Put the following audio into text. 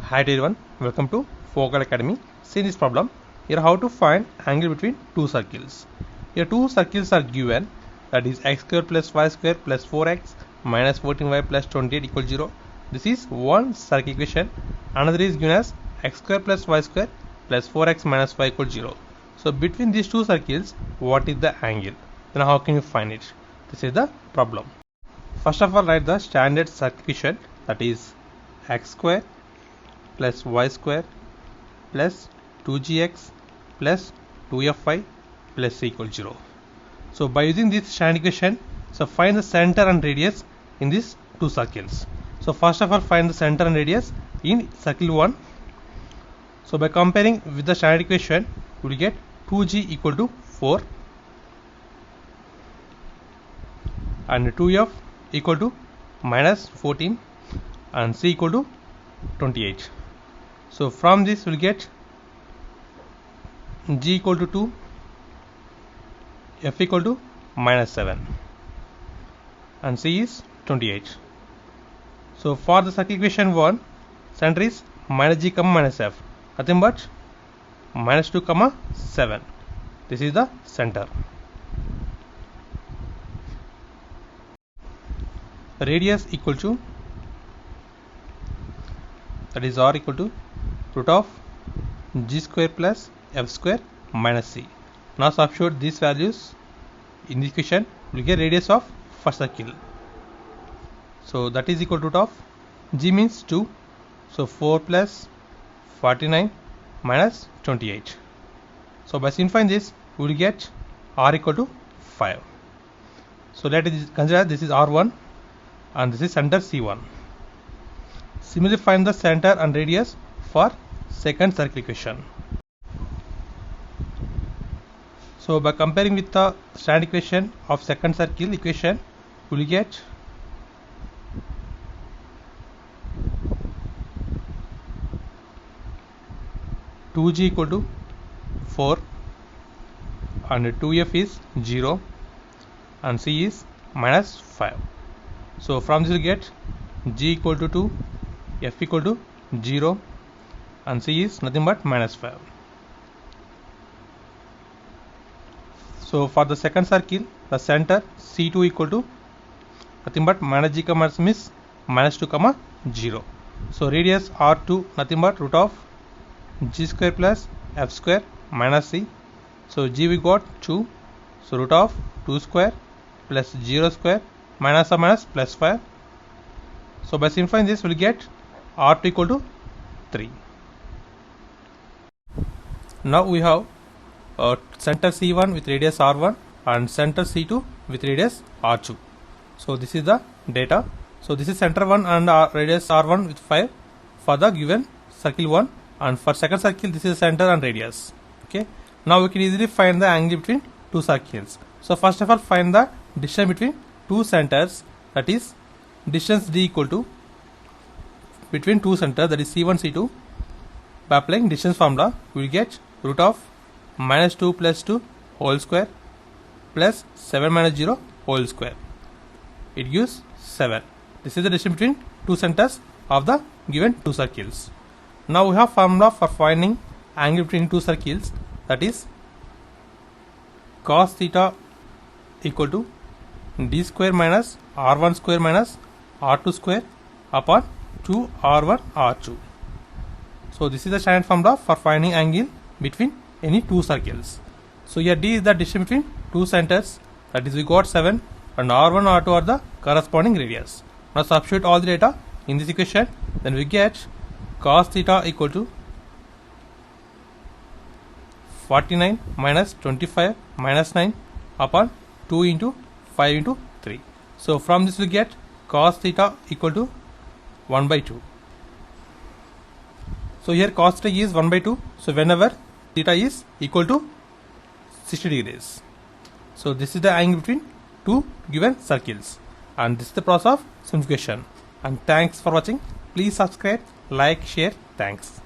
Hi everyone, welcome to Focal Academy. See this problem. Here how to find angle between two circles. Here two circles are given, that is x square plus y square plus 4x minus 14y plus 28 equals 0. This is one circle equation. Another is given as x square plus y square plus 4x minus y equals 0. So between these two circles, what is the angle? Then how can you find it? This is the problem. First of all, write the standard circle equation, that is x square plus y square plus 2gx plus 2fy plus c equals 0. So by using this standard equation, so find the center and radius in these two circles. So first of all, find the center and radius in circle 1. So by comparing with the standard equation, we will get 2g equal to 4 and 2f equal to minus 14 and c equal to 28. So from this we will get g equal to 2, f equal to minus 7 and c is 28. So for the circle equation 1, center is minus g comma minus f, nothing but minus 2 comma 7. This is the center. Radius equal to, that is r equal to root of g square plus f square minus c. Now substitute these values in the equation, we will get radius of first circle. So that is equal to root of g means 2, so 4 plus 49 minus 28. So by simplifying this, we will get r equal to 5. So let us consider this is r1 and this is center c1. Similarly, find the center and radius for second circle equation. So by comparing with the standard equation of second circle equation, we will get two g equal to 4 and 2f is 0 and c is minus 5. So from this we get g equal to 2, f equal to 0 and c is nothing but minus 5. So for the second circle, the center c2 equal to nothing but minus g comma means minus 2 comma 0. So radius r2 nothing but root of g square plus f square minus c. So g we got 2, so root of 2 square plus 0 square minus or minus plus 5. So by simplifying this, we will get r2 equal to 3. Now we have center c1 with radius r1 and center c2 with radius r2. So this is the data. So this is center 1 and radius r1 with 5 for the given circle 1, and for second circle this is center and radius. Okay. Now we can easily find the angle between two circles. So first of all, find the distance between two centers, that is distance d equal to between two centers, that is c1 c2. By applying distance formula, we will get root of minus 2 plus 2 whole square plus 7 minus 0 whole square. It gives 7. This is the distance between two centers of the given two circles. Now we have formula for finding angle between two circles, that is cos theta equal to d square minus r1 square minus r2 square upon 2 r1 r2. So this is the standard formula for finding angle between any two circles. So here d is the distance between two centers, that is we got 7, and r1 r2 are the corresponding radius. Now substitute all the data in this equation, then we get cos theta equal to 49 minus 25 minus 9 upon 2 into 5 into 3. So from this we get cos theta equal to 1 by 2. So here cos theta is 1 by 2. So whenever theta is equal to 60 degrees. So this is the angle between two given circles, and this is the process of simplification. And thanks for watching. Please subscribe, like, share. Thanks.